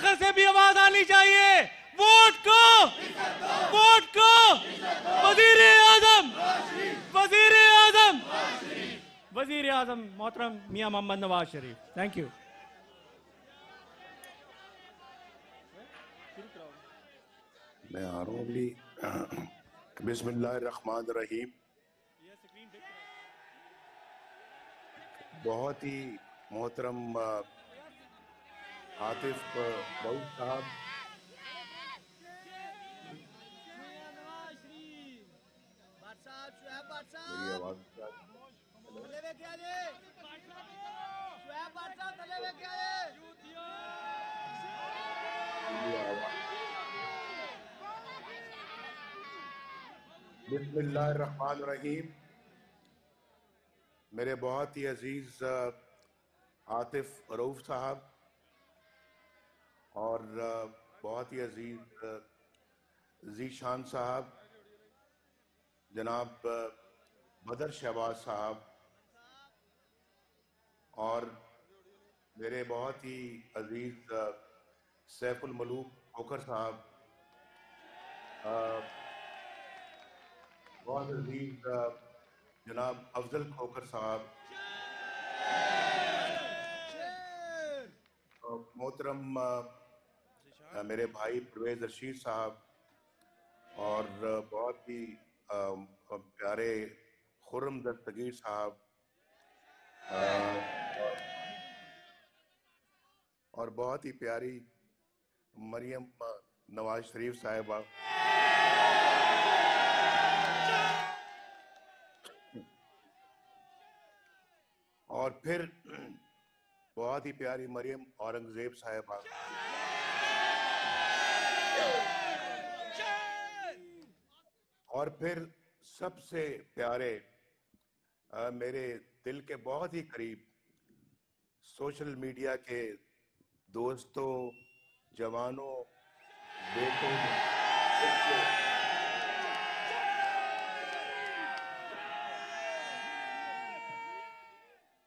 आखिर से भी आवाज आनी चाहिए, वोट को, वोट को वजीर आजम, वजीर आजम, वजीर आजम मोहतरम मियां मोहम्मद नवाज शरीफ। Thank you. मैं आ रहा हूँ अभी। बिस्मिल्लाहिर्रहमानिर्रहीम। बहुत ही मोहतरम आतिफ रऊफ साहब, मेरी आवाज बिस्मिल्लाहिर्रहमानिर्रहीम। मेरे बहुत ही अजीज आतिफ रऊफ साहब और बहुत ही अजीज जीशान साहब, जनाब बदर शहबाज साहब और मेरे बहुत ही अजीज सैफुल मलूक खोखर साहब, बहुत अजीज जनाब अफजल खोखर साहब, मोहतरम मेरे भाई परवेज रशीद साहब और बहुत ही प्यारे खुर्रम दस्तगीर साहब और बहुत ही प्यारी मरियम नवाज शरीफ साहिबा, और फिर बहुत ही प्यारी मरियम औरंगजेब साहिबा, और फिर सबसे प्यारे मेरे दिल के बहुत ही करीब सोशल मीडिया के दोस्तों, जवानों, बेटों,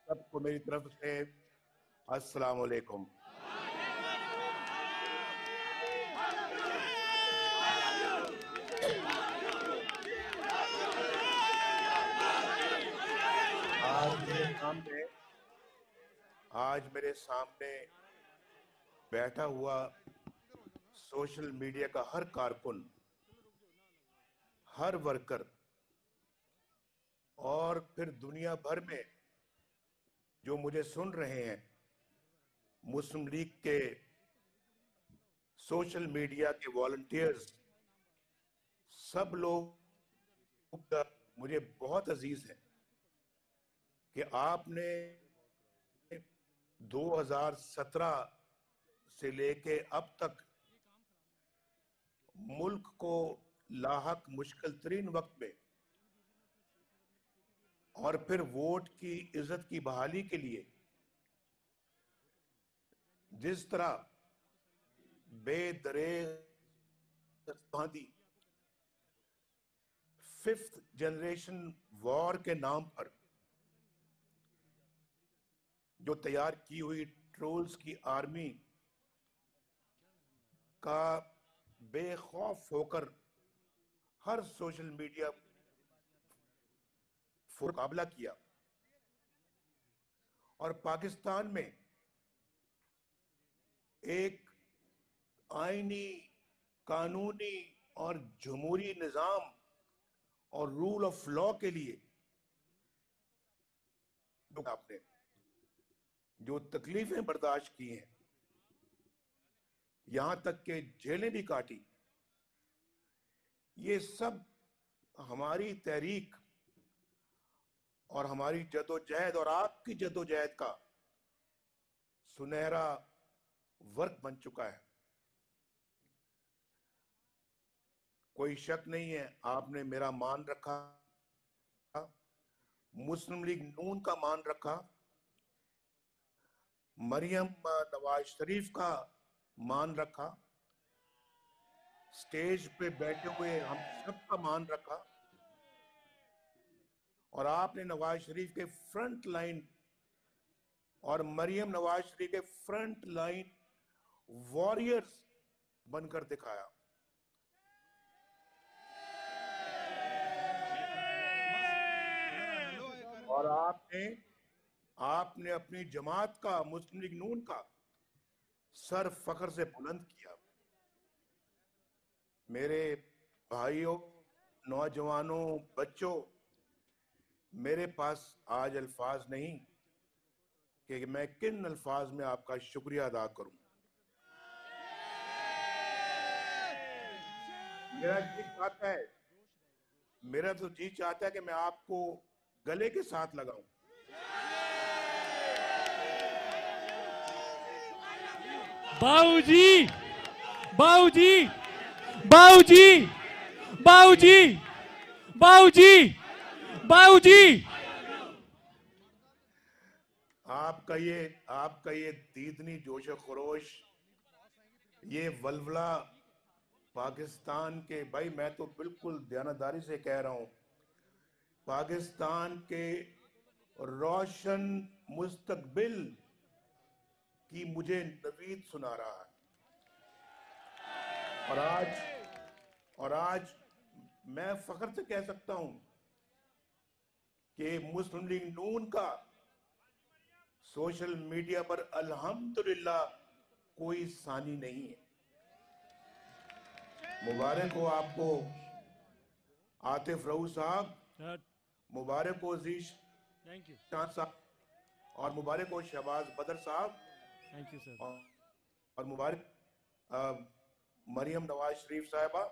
सबको मेरी तरफ से अस्सलाम वालेकुम। आज मेरे सामने बैठा हुआ सोशल मीडिया का हर कारकुन, हर वर्कर और फिर दुनिया भर में जो मुझे सुन रहे हैं, मुस्लिम लीग के सोशल मीडिया के वॉलंटियर्स, सब लोग मुझे बहुत अजीज है कि आपने 2017 से लेके अब तक मुल्क को लाहक मुश्किल तरीन वक्त में और फिर वोट की इज्जत की बहाली के लिए जिस तरह बेदरेग बांधी 5th जनरेशन वॉर के नाम पर जो तैयार की हुई ट्रोल्स की आर्मी का बेखौफ होकर हर सोशल मीडिया मुकाबला किया और पाकिस्तान में एक आईनी, कानूनी और जमहूरी निजाम और रूल ऑफ लॉ के लिए आपने जो तकलीफें बर्दाश्त की हैं, यहां तक के जेलें भी काटी, ये सब हमारी तहरीक और हमारी जदोजहद और आपकी जदोजहद का सुनहरा वर्क बन चुका है। कोई शक नहीं है, आपने मेरा मान रखा, मुस्लिम लीग नून का मान रखा, मरियम नवाज शरीफ का मान रखा, स्टेज पे बैठे हुए हम सब का मान रखा और आपने नवाज शरीफ के फ्रंट लाइन और मरियम नवाज शरीफ के फ्रंट लाइन वॉरियर्स बनकर दिखाया। और आपने अपनी जमात का, मुस्लिम लीग नून का सर फख्र से बुलंद किया। मेरे भाइयों, नौजवानों, बच्चों, मेरे पास आज अल्फाज नहीं कि मैं किन अल्फाज में आपका शुक्रिया अदा करूं। मेरा तो जी चाहता है कि मैं आपको गले के साथ लगाऊं। बाऊजी, बाऊजी, बाऊजी, बाऊजी, बाऊजी, बाऊजी। आपका ये दीदनी जोश खरोश, ये वलवला पाकिस्तान के, भाई मैं तो बिल्कुल दयानतदारी से कह रहा हूं, पाकिस्तान के रोशन मुस्तकबिल की मुझे नवीद सुना रहा है। और आज मैं फख्र से कह सकता हूं कि मुस्लिम लीग नून का सोशल मीडिया पर अल्हम्दुलिल्लाह कोई सानी नहीं है। मुबारक हो आपको आतिफ रऊफ साहब, मुबारक हो अजीज थैंक यू साहब, और मुबारक हो शहबाज बदर साहब, थैंक यू सर, और मुबारक मरियम नवाज शरीफ साहिबा।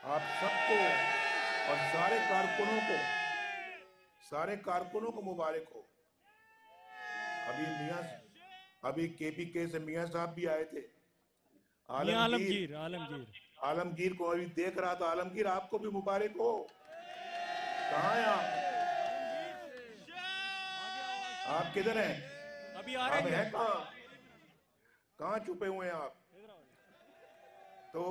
आप सबको और सारे कारकुनों को मुबारक हो। अभी केपीके से मियां साहब भी आए थे। आलमगीर को अभी देख रहा था। आलमगीर, आपको भी मुबारक हो। कहाँ हैं आप किधर हैं? अभी आ रहे हैं। कहाँ छुपे हुए हैं आप? तो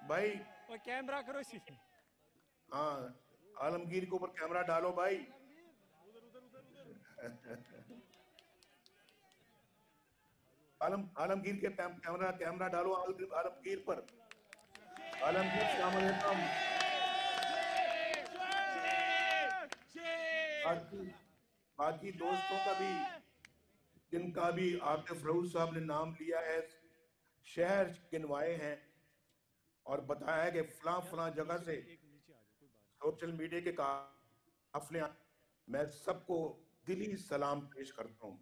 भाई और कैमरा करो इसी से। हाँ, आलमगीर के ऊपर कैमरा डालो भाई। आलमगीर के कैमरा डालो आलमगीर पर। आलमगीर अस्सलाम वालेकुम। बाकी दोस्तों का भी, जिनका भी आतिफ रऊफ साहब ने नाम लिया है, शहर गिनवाए हैं और बताया है कि फलां जगह से सोशल मीडिया के काफले, मैं सबको दिली सलाम पेश करता हूं।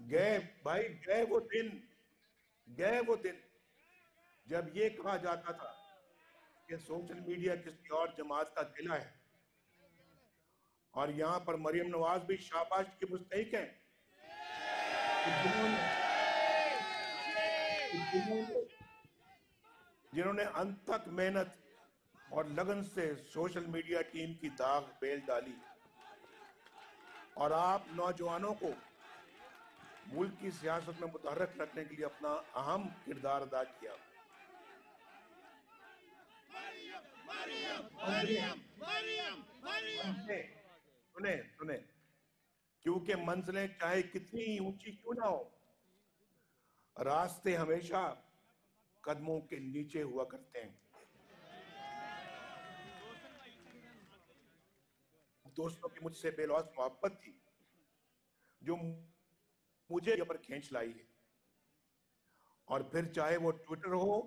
गए वो दिन जब ये कहा जाता था कि सोशल मीडिया किसी और जमात का किला है, और यहां पर मरियम नवाज भी शाबाश की मुस्तहिक है जिन्होंने अनथक मेहनत और लगन से सोशल मीडिया टीम की दाग बेल डाली और आप नौजवानों को मुल्क की सियासत में मुतहर्रिक रखने के लिए अपना अहम किरदार अदा किया। सुने, क्योंकि मंजिलें चाहे कितनी ऊंची क्यों ना हो, रास्ते हमेशा कदमों के नीचे हुआ करते हैं। दोस्तों की मुझसे बेलौस मोहब्बत थी जो मुझे यहाँ पर खींच लाई है, और फिर चाहे वो ट्विटर हो,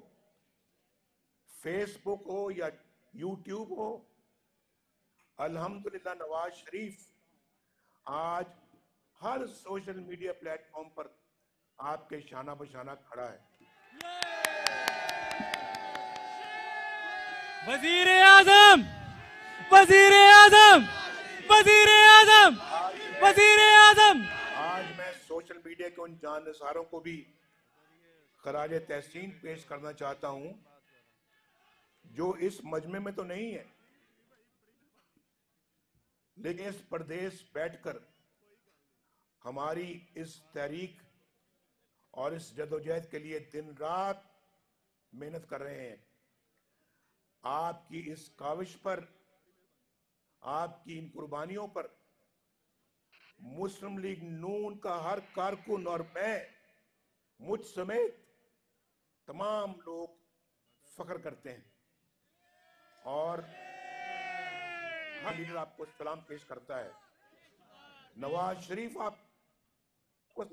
फेसबुक हो या यूट्यूब हो, अल्हम्दुलिल्लाह नवाज शरीफ आज हर सोशल मीडिया प्लेटफॉर्म पर आपके शाना बशाना खड़ा है। वजीर आजम, वजीर आजम, वजीर आजम, वजीर आजम। आज मैं सोशल मीडिया के उन जानसारों को भी खराज तहसीन पेश करना चाहता हूं जो इस मजमे में तो नहीं है, लेकिन इस प्रदेश बैठकर हमारी इस तहरीक और इस जदोजहद के लिए दिन रात मेहनत कर रहे हैं। आपकी इस काविश पर, आपकी इन कुर्बानियों पर मुस्लिम लीग नून का हर कारकुन और मैं, मुझ समेत तमाम लोग फख्र करते हैं और हर लीडर आपको सलाम पेश करता है। नवाज शरीफ आपको,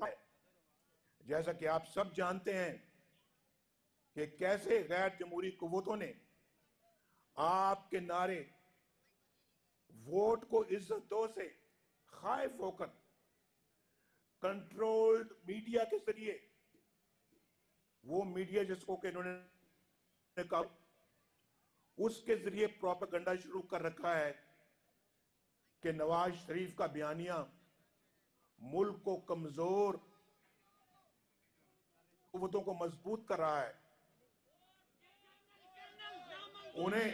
जैसा कि आप सब जानते हैं कि कैसे गैर जमहूरी कुव्वतों ने आपके नारे वोट को इज्जत दो से खाइफ होकर कंट्रोल्ड मीडिया के जरिए, वो मीडिया जिसको कि इन्होंने कहा, उसके जरिए प्रोपेगेंडा शुरू कर रखा है कि नवाज शरीफ का बयानिया मुल्क को कमजोर कुव्वतों को मजबूत कर रहा है। उन्हें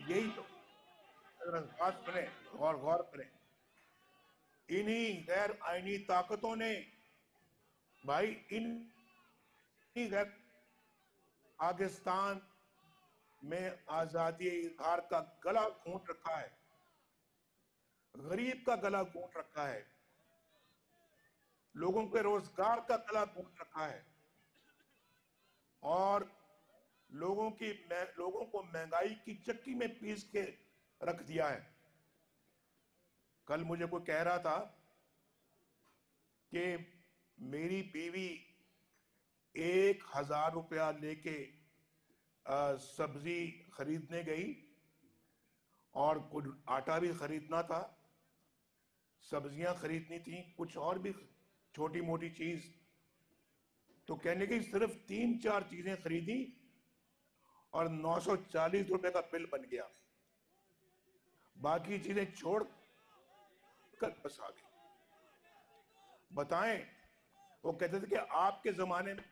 यही तो बात करें, गौर करें, इन्हीं गैर आईनी ताकतों ने भाई गैर पाकिस्तान में आजादी इजहार का गला घोंट रखा है, गरीब का गला घोंट रखा है, लोगों के रोजगार का गला घोंट रखा है और लोगों को महंगाई की चक्की में पीस के रख दिया है। कल मुझे कोई कह रहा था कि मेरी बीवी 1,000 रुपया लेके सब्जी खरीदने गई और कुछ आटा भी खरीदना था, सब्जियां खरीदनी थी, कुछ और भी छोटी मोटी चीज, तो कहने की सिर्फ 3-4 चीजें खरीदी और 940 रुपए का बिल बन गया, बाकी चीजें छोड़ कर बस आ गई। बताएं, वो कहते थे कि आपके जमाने में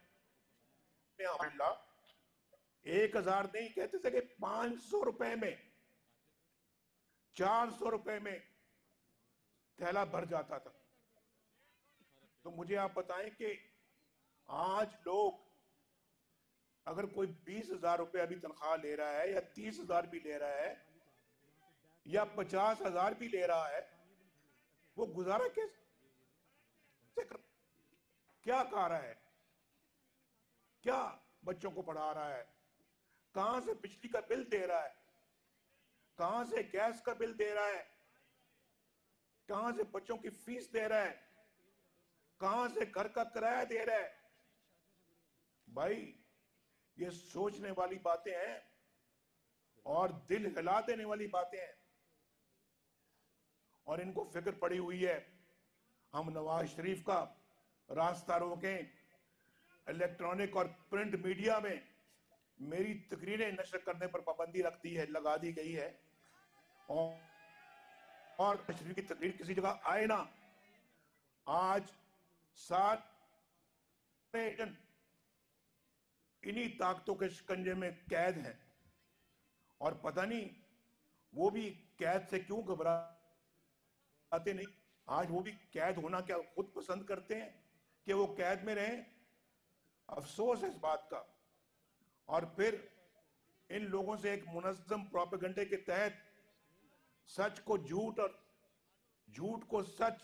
1,000 नहीं, कहते थे कि 500 रुपए में, 400 रुपए में थैला भर जाता था। तो मुझे आप बताएं कि आज लोग, अगर कोई 20,000 रुपए अभी तनख्वाह ले रहा है या 30,000 भी ले रहा है या 50,000 भी ले रहा है, वो गुजारा कैसे कर, क्या खा रहा है, क्या बच्चों को पढ़ा रहा है, कहां से बिजली का बिल दे रहा है, कहां से गैस का बिल दे रहा है, कहां से बच्चों की फीस दे रहा है, कहां से घर का किराया दे रहा है। भाई ये सोचने वाली बातें हैं और दिल हिला देने वाली बातें हैं और इनको फिक्र पड़ी हुई है हम नवाज शरीफ का रास्ता रोकें। इलेक्ट्रॉनिक और प्रिंट मीडिया में मेरी तकरीरें नशर करने पर पाबंदी लगा दी गई है और शरीफ की तकरीर किसी जगह आए ना। आज सारे इन्हीं ताकतों के शिकंजे में कैद हैं और पता नहीं वो भी कैद से क्यों घबराते नहीं। आज वो भी कैद होना क्या खुद पसंद करते हैं कि वो कैद में रहें? अफसोस है इस बात का। और फिर इन लोगों से एक मुनज़्ज़म प्रोपेगेंडे के तहत सच को झूठ और झूठ को सच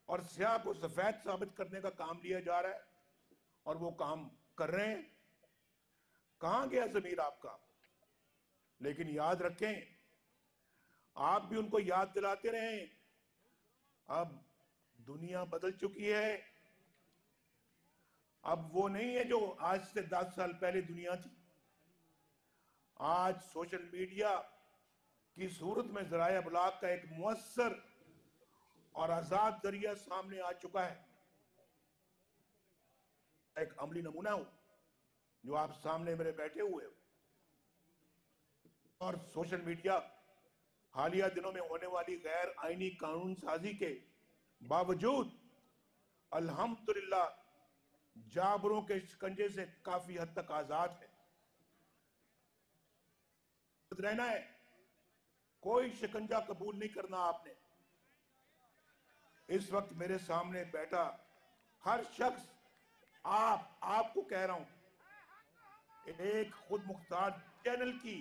और स्याह को सफेद साबित करने का काम लिया जा रहा है और वो काम कर रहे हैं। कहां गया ज़मीर आपका? लेकिन याद रखें, आप भी उनको याद दिलाते रहें, अब दुनिया बदल चुकी है। अब वो नहीं है जो आज से 10 साल पहले दुनिया थी। आज सोशल मीडिया की सूरत में ज़राए अबलाग का एक मुअस्सर और आजाद जरिया सामने आ चुका है। एक अमली नमूना हूं जो आप सामने मेरे बैठे हुए हो। और सोशल मीडिया हालिया दिनों में होने वाली गैर आईनी कानून साजी के बावजूद अल्हम्दुलिल्लाह जाबरों के शिकंजे से काफी हद तक आजाद है। रहना है, कोई शिकंजा कबूल नहीं करना आपने। इस वक्त मेरे सामने बैठा हर शख्स आपको कह रहा हूं, एक खुद मुख्तार चैनल की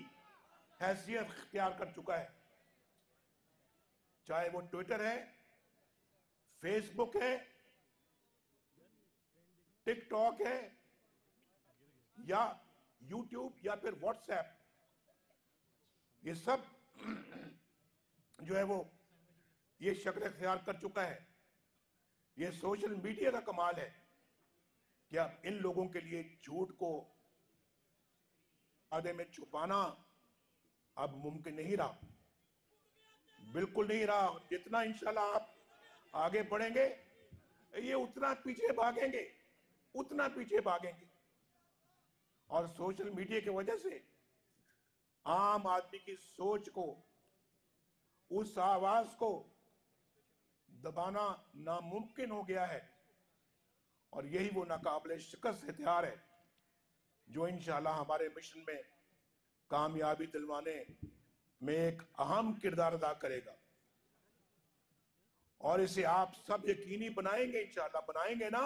हैसियत इख्तियार कर चुका है। चाहे वो ट्विटर है, फेसबुक है, टिकटॉक है, या यूट्यूब, या फिर व्हाट्सएप, ये सब जो है वो ये शक्ल इख्तियार कर चुका है। ये सोशल मीडिया का कमाल है कि अब इन लोगों के लिए झूठ को आधे में छुपाना अब मुमकिन नहीं रहा, बिल्कुल नहीं रहा। जितना इंशाल्लाह आप आगे बढ़ेंगे, ये उतना पीछे भागेंगे, उतना पीछे भागेंगे। और सोशल मीडिया की वजह से आम आदमी की सोच को, उस आवाज को दबाना नामुमकिन हो गया है। और यही वो नाकाबिले शिकस्त हथियार है जो इंशाल्लाह हमारे मिशन में कामयाबी दिलवाने में एक अहम किरदार अदा करेगा। और इसे आप सब यकीनी बनाएंगे, इंशाल्लाह बनाएंगे ना?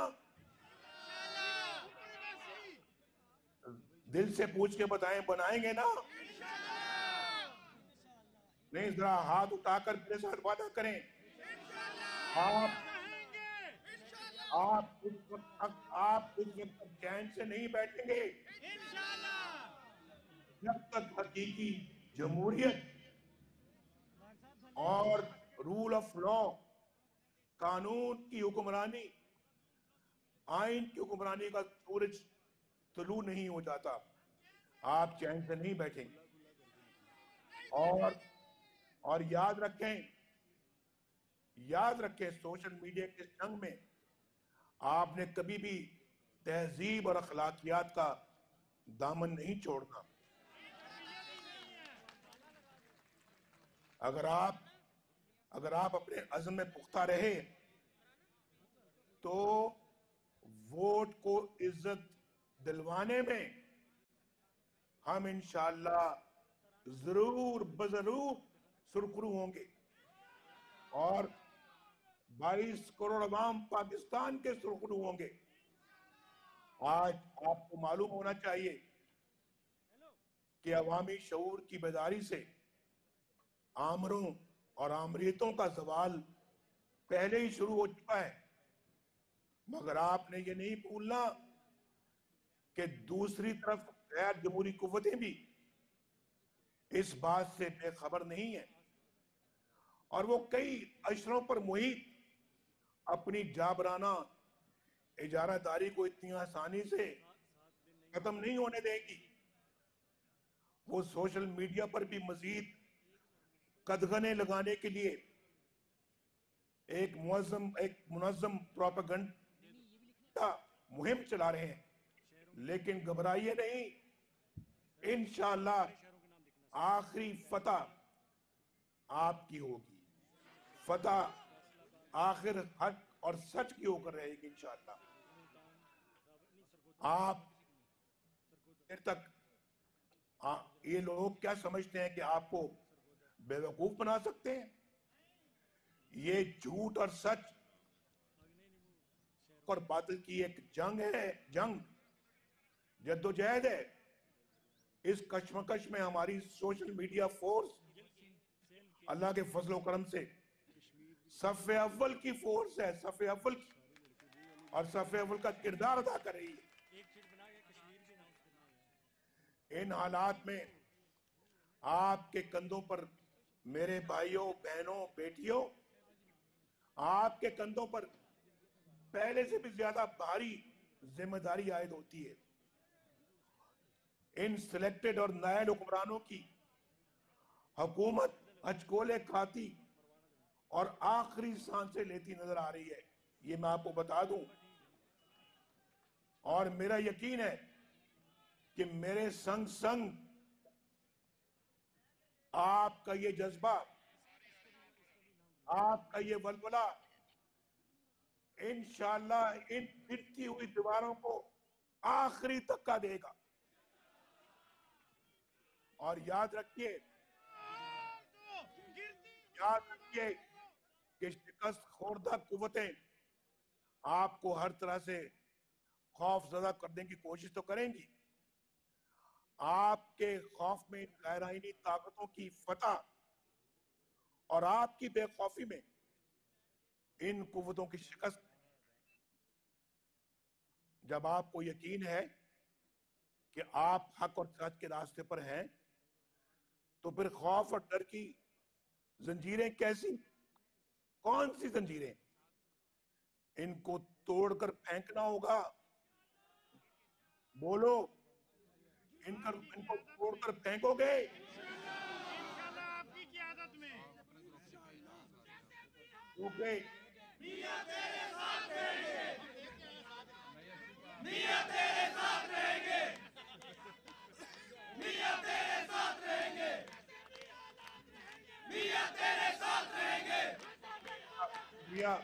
दिल से पूछ के बताएं, बनाएंगे ना? नहीं, जरा हाथ उठाकर मेरे साथ वादा करें। आप उस वक्त तक चैन से नहीं बैठेंगे जब तक हकीकी जमहूरियत और रूल ऑफ लॉ, कानून की हुक्मरानी, आइन की हुक्मरानी का सूरज तुलू नहीं हो जाता। आप चैन से नहीं बैठेंगे। और याद रखें, सोशल मीडिया के संग में आपने कभी भी तहजीब और अखलाकियात का दामन नहीं छोड़ना। अगर आप अपने अज़्म में पुख्ता रहे तो वोट को इज्जत दिलवाने में हम इंशाअल्लाह जरूर सुरखरू होंगे। और 22 करोड़ अवाम पाकिस्तान के सुरखरू होंगे। आज आपको मालूम होना चाहिए कि अवामी शऊर की बेदारी से आमरों और आमरीतों का सवाल पहले ही शुरू हो चुका है। मगर आपने ये नहीं भूलना कि दूसरी तरफ गैर जमहूरी कुव्वतें भी इस बात से बेखबर नहीं है और वो कई अशरों पर मुहित अपनी जाबराना इजारादारी को इतनी आसानी से खत्म नहीं होने देगी। वो सोशल मीडिया पर भी मजीद कदगने लगाने के लिए एक मुनज़्ज़म प्रोपेगेंडा मुहिम चला रहे हैं। लेकिन घबराइए नहीं, इंशाअल्लाह आखिरी फतह आपकी होगी। फतह आखिर हक और सच की होकर रहेगी इंशाअल्लाह। आप देर तक ये लोग क्या समझते हैं कि आपको बेवकूफ बना सकते हैं? ये झूठ और सच और बातिल की एक जंग है, जद्दोजहद है। इस कश्मकश में हमारी सोशल मीडिया फोर्स अल्लाह के फजल करम से सफ़े अव्वल की फोर्स है, सफ़े अव्वल की, और सफ़े अव्वल का किरदार अदा कर रही है। इन हालात में आपके कंधों पर मेरे भाइयों, बहनों, बेटियों, आपके कंधों पर पहले से भी ज्यादा भारी जिम्मेदारी आयद होती है। इन सिलेक्टेड और नायल हुक्मरानों की हुकूमत हचकोले खाती और आखिरी सांसें लेती नजर आ रही है, ये मैं आपको बता दूं। और मेरा यकीन है कि मेरे संग संग आपका ये जज्बा, आपका ये वलवला इंशाअल्लाह इन गिरती हुई दीवारों को आखिरी धक्का देगा। और याद रखिए कि शिकस्त खोरदा कुव्वतें आपको हर तरह से खौफजदा करने की कोशिश तो करेंगी। आपके खौफ में गैर आईनी ताकतों की फतह और आपकी बेखौफी में इन कुव्वतों की शिकस्त। जब आपको यकीन है कि आप हक और सच के रास्ते पर हैं, तो फिर खौफ और डर की जंजीरें कैसी, कौन सी जंजीरें? इनको तोड़कर फेंकना होगा। बोलो, इनको तोड़कर फेंकोगे? आपकी क़यादत में ओके। मियां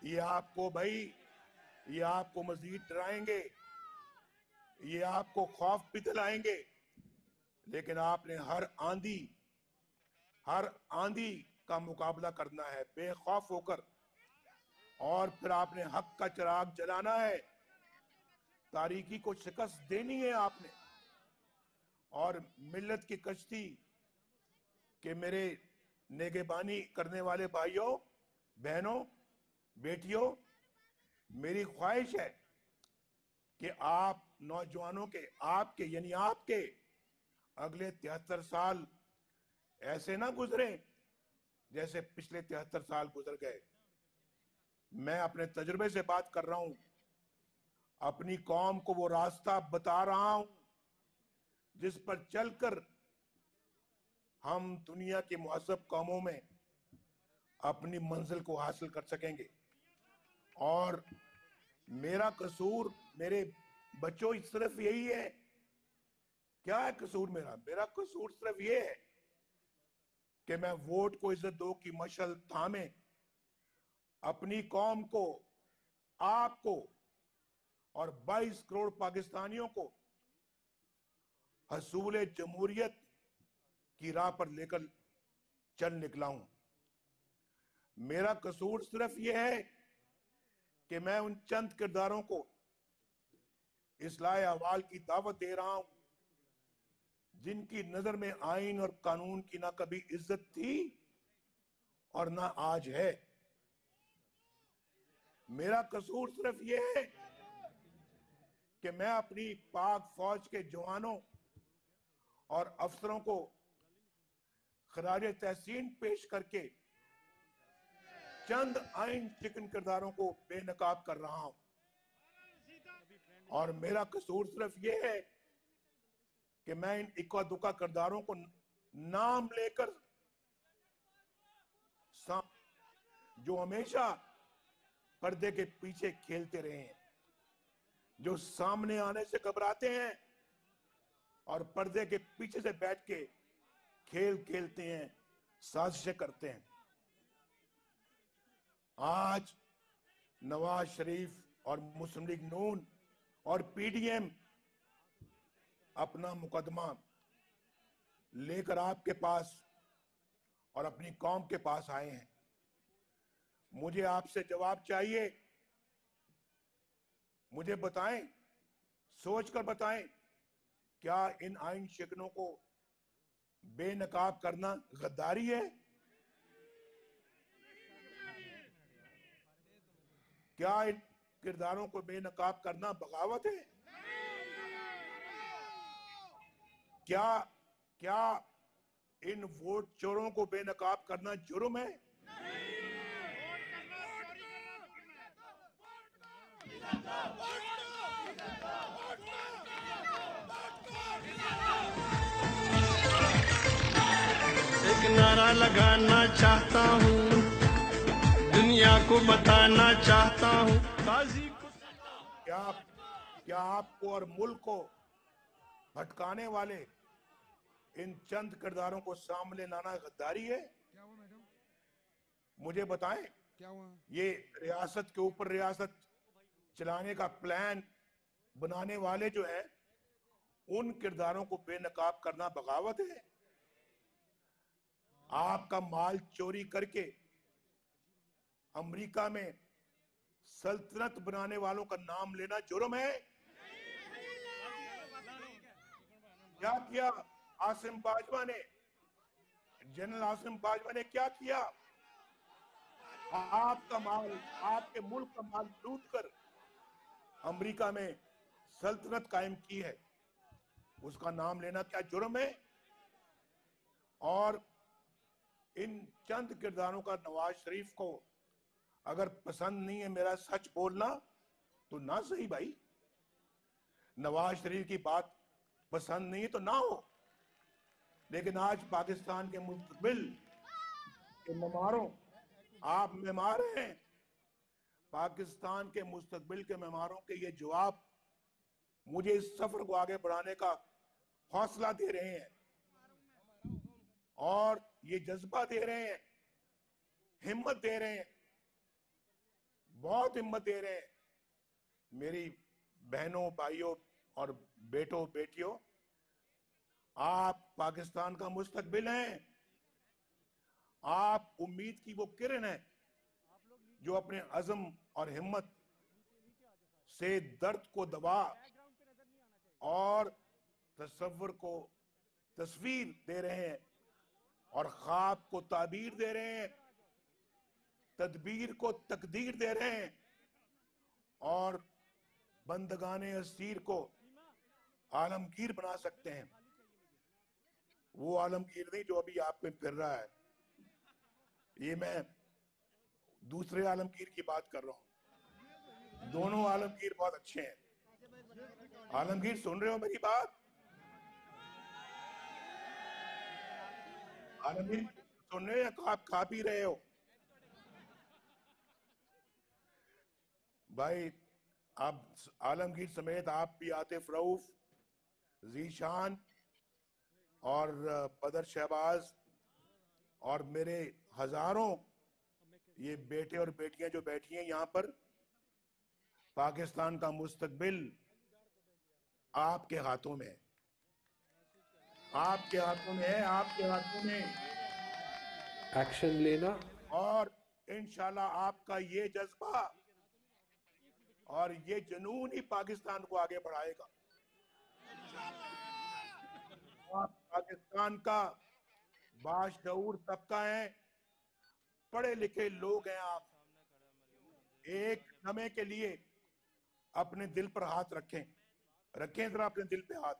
ये आपको भाई, ये आपको मजीद डराएंगे, ये आपको खौफ भी दिलाएंगे, लेकिन आपने हर आंधी का मुकाबला करना है बेखौफ होकर, और फिर आपने हक का चिराग जलाना है। तारीकी को शिकस्त देनी है आपने। और मिल्लत की कश्ती के मेरे नेगेबानी करने वाले भाइयों, बहनों, बेटियों, मेरी ख्वाहिश है कि आप नौजवानों के, आपके यानी आपके अगले 73 साल ऐसे ना गुजरे जैसे पिछले 73 साल गुजर गए। मैं अपने तजुर्बे से बात कर रहा हूं, अपनी कौम को वो रास्ता बता रहा हूं जिस पर चलकर हम दुनिया की मुहज़्ज़ब कौमों में अपनी मंजिल को हासिल कर सकेंगे। और मेरा कसूर, मेरे बच्चों, सिर्फ यही है। क्या है कसूर मेरा? मेरा कसूर सिर्फ ये है कि मैं वोट को इज्जत दो की मशल थामे अपनी कौम को, आपको और 22 करोड़ पाकिस्तानियों को हसूल जमहूरियत की राह पर लेकर चल निकला हूं। मेरा कसूर सिर्फ यह है कि मैं उन चंद किरदारों को इस्लाह अहवाल की दावत दे रहा हूं जिनकी नजर में आइन और कानून की ना कभी इज्जत थी और ना आज है। मेरा कसूर सिर्फ यह है कि मैं अपनी पाक फौज के जवानों और अफसरों को खराज तहसीन पेश करके चंद आइन चिकन किरदारों को बेनकाब कर रहा हूं। और मेरा कसूर सिर्फ ये है कि मैं इन इक्का दुक्का किरदारों को नाम लेकर, जो हमेशा पर्दे के पीछे खेलते रहे हैं, जो सामने आने से घबराते हैं और पर्दे के पीछे से बैठ के खेल खेलते हैं, साजिशें करते हैं। आज नवाज शरीफ और मुस्लिम लीग नून और पीडीएम अपना मुकदमा लेकर आपके पास और अपनी कौम के पास आए हैं। मुझे आपसे जवाब चाहिए। मुझे बताएं, सोचकर बताएं, क्या इन आइन शिकनों को बेनकाब करना गद्दारी है? क्या इन किरदारों को बेनकाब करना बगावत है? क्या इन वोट चोरों को बेनकाब करना जुर्म है? एक नारा लगाना चाहता हूँ, दुनिया को बताना चाहता हूँ, काजी को। क्या आपको और मुल्क को भटकाने वाले इन चंद किरदारों को सामने लाना गद्दारी है? क्या हुआ मैडम? मुझे बताएं। क्या हुआ? ये रियासत के ऊपर रियासत चलाने का प्लान बनाने वाले जो है, उन किरदारों को बेनकाब करना बगावत है? आपका माल चोरी करके अमेरिका में सल्तनत बनाने वालों का नाम लेना जुर्म है? क्या किया आसिम बाजवा ने, जनरल आसिम बाजवा ने क्या किया? आपका माल, आपके मुल्क का माल लूट कर अमेरिका में सल्तनत कायम की है, उसका नाम लेना क्या जुर्म है? और इन चंद किरदारों का नवाज शरीफ को अगर पसंद नहीं है मेरा सच बोलना तो ना सही भाई, नवाज शरीफ की बात पसंद नहीं है तो ना हो, लेकिन आज पाकिस्तान के मुस्तकबिल के मेहमारों, आप मेहमान हैं, पाकिस्तान के मुस्तकबिल के मेहमारों के ये जवाब मुझे इस सफर को आगे बढ़ाने का हौसला दे रहे हैं और ये जज्बा दे रहे हैं, हिम्मत दे रहे हैं, बहुत हिम्मत दे रहे हैं। मेरी बहनों, भाइयों और बेटों बेटियों, आप पाकिस्तान का मुस्तकबिल हैं, आप उम्मीद की वो किरण है जो अपने अज़म और हिम्मत से दर्द को दबा और तसव्वुर को तस्वीर दे रहे हैं और ख्वाब को ताबीर दे रहे हैं, तदबीर को तकदीर दे रहे हैं और बंदगाने असीर को आलमगीर बना सकते हैं। वो आलमगीर नहीं जो अभी आप पे फिर रहा है, ये मैं दूसरे आलमगीर की बात कर रहा हूं। दोनों आलमगीर बहुत अच्छे हैं। आलमगीर सुन रहे हो मेरी बात? आलमगीर सुन रहे हो या आप खा पी रहे हो? भाई आप आलमगीर समेत आप भी, आतिफ रऊफ, जीशान और बदर शहबाज और मेरे हजारों ये बेटे और बेटियां जो बैठी हैं यहां पर, पाकिस्तान का मुस्तकबिल आपके हाथों में है, आपके हाथों में है, आपके हाथों में। एक्शन लेना और इंशाल्लाह आपका ये जज्बा और ये जुनून ही पाकिस्तान को आगे बढ़ाएगा। आप पाकिस्तान का बाशऊर तबका है, पढ़े लिखे लोग हैं आप, एक समय के लिए अपने दिल पर हाथ रखें, रखें जरा अपने दिल पे हाथ,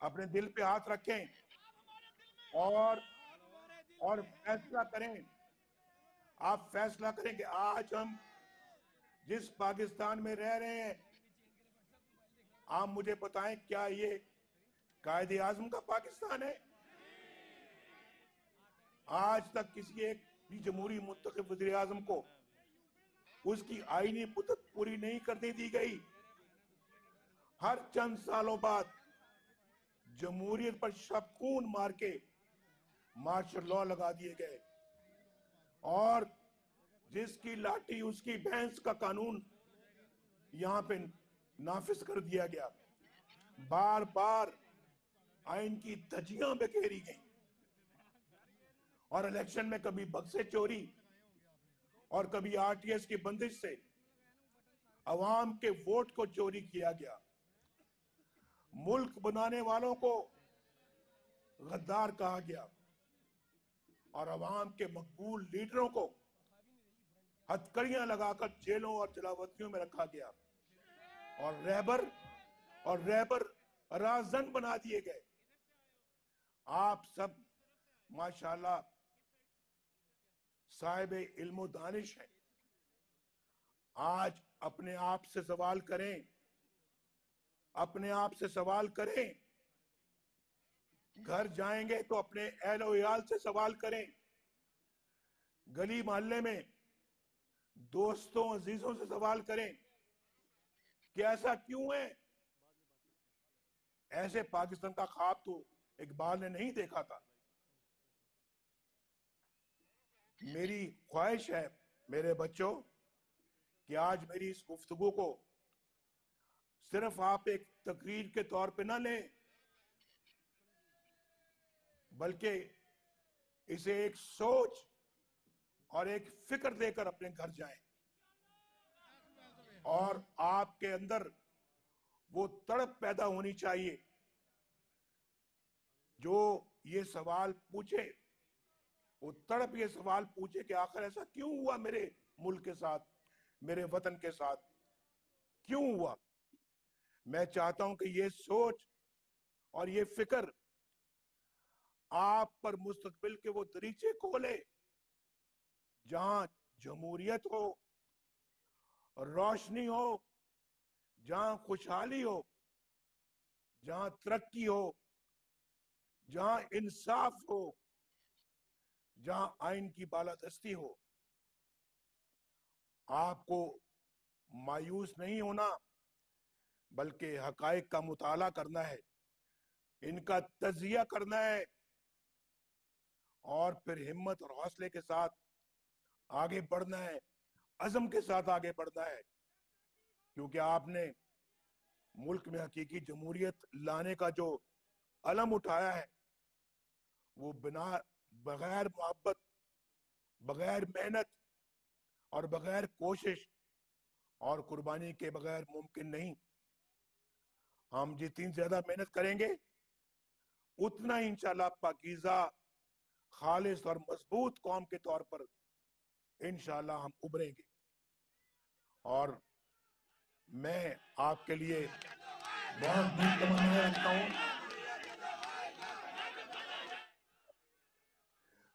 अपने दिल पे हाथ रखें और फैसला करें। आप फैसला करें कि आज हम जिस पाकिस्तान में रह रहे हैं, आप मुझे बताएं क्या ये कायदे आजम का पाकिस्तान है? आज तक किसी एक भी जमहूरी मुंतखब वज़ीर आज़म को उसकी आईनी मुद्दत पूरी नहीं करने दी गई। हर चंद सालों बाद जमहूरियत पर शबकून मार के मार्शल लॉ लगा दिए गए और जिसकी लाठी उसकी भैंस का कानून यहां पे नाफिज कर दिया गया। बार बार आइन की धज्जियां बिखेरी गई और इलेक्शन में कभी बक्से चोरी और कभी आरटीएस की बंदिश से अवाम के वोट को चोरी किया गया। मुल्क बनाने वालों को गद्दार कहा गया और अवाम के मकबूल लीडरों को हथकड़ियां लगाकर जेलों और जलावतियों में रखा गया और रहबर राजन बना दिए गए। आप सब माशाल्लाह साहिब इल्म दानिश हैं। आज अपने आप से सवाल करें, अपने आप से सवाल करें। घर जाएंगे तो अपने अहल वयाल से सवाल करें, गली मोहल्ले में दोस्तों अजीजों से सवाल करें कि ऐसा क्यों है? ऐसे पाकिस्तान का ख्वाब तो इकबाल ने नहीं देखा था। मेरी ख्वाहिश है मेरे बच्चों कि आज मेरी इस गुफ्तगू को सिर्फ आप एक तकरीर के तौर पे ना लें, बल्कि इसे एक सोच और एक फिक्र देकर अपने घर जाएं। और आपके अंदर वो तड़प पैदा होनी चाहिए जो ये सवाल पूछे, वो तड़प ये सवाल पूछे कि आखिर ऐसा क्यों हुआ मेरे मुल्क के साथ, मेरे वतन के साथ क्यों हुआ। मैं चाहता हूं कि ये सोच और ये फिक्र आप पर मुस्तकबिल के वो दरीचे खोले जहां जमहूरियत हो, रोशनी हो, जहां खुशहाली हो, जहां तरक्की हो, जहां इंसाफ हो, जहां आइन की बालादस्ती हो। आपको मायूस नहीं होना, बल्कि हकायक का मुताला करना है, इनका तजिया करना है और फिर हिम्मत और हौसले के साथ आगे बढ़ना है, अज़म के साथ आगे बढ़ना है। क्योंकि आपने मुल्क में हकीकी जमहूरियत लाने का जो अलम उठाया है वो बगैर मोहब्बत, बगैर मेहनत और बगैर कोशिश और कुर्बानी के बगैर मुमकिन नहीं। हम जितनी ज्यादा मेहनत करेंगे उतना ही इंशाल्लाह पाकीज़ा, खालिस और मजबूत कौम के तौर पर इंशाल्लाह हम उभरेंगे। और मैं आपके लिए बहुत दी तमन्नाएं रखता हूं।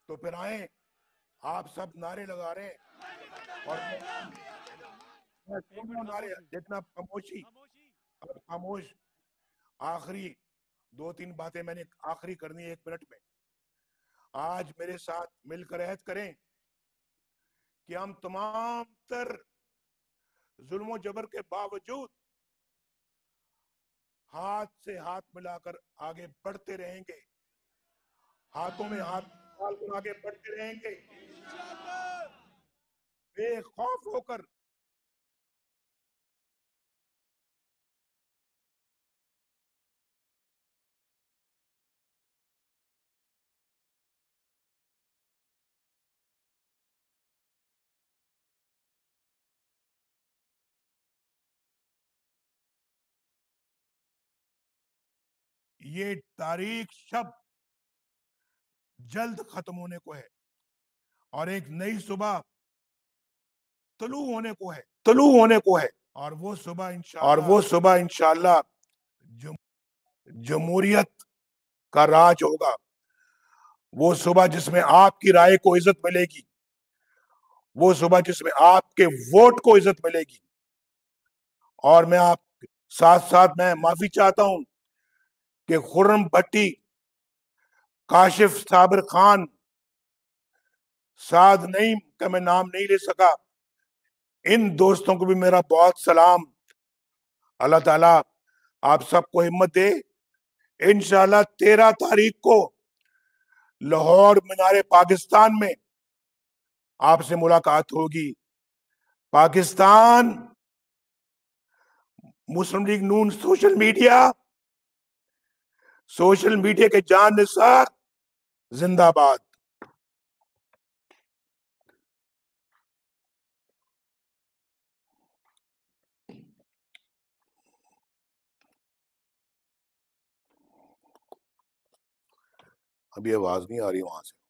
तो फिर आए, आप सब नारे लगा रहे हैं और नारे, जितना खामोशी, अब खामोश। आखिरी 2-3 बातें मैंने आखिरी करनी है 1 मिनट में। आज मेरे साथ मिलकर अहद करें कि हम तमाम तर जुल्म जबर के बावजूद हाथ से हाथ मिलाकर आगे बढ़ते रहेंगे, हाथों में हाथ डालकर आगे बढ़ते रहेंगे, बेखौफ होकर। ये तारीख शब जल्द खत्म होने को है और एक नई सुबह तुलू होने को है, तुलू होने को है। और वो सुबह इंशाल्लाह जमहूरियत का राज होगा। वो सुबह जिसमें आपकी राय को इज्जत मिलेगी, वो सुबह जिसमें आपके वोट को इज्जत मिलेगी। और मैं आप साथ साथ मैं माफी चाहता हूं कि खुर्रम भट्टी, काशिफ साबिर खान, साद नईम का मैं नाम नहीं ले सका, इन दोस्तों को भी मेरा बहुत सलाम। अल्लाह ताला आप सबको हिम्मत दे। इंशाल्लाह 13 तारीख को लाहौर मीनारे पाकिस्तान में आपसे मुलाकात होगी। पाकिस्तान, मुस्लिम लीग नून, सोशल मीडिया के जान निसार जिंदाबाद। अभी आवाज नहीं आ रही वहां से।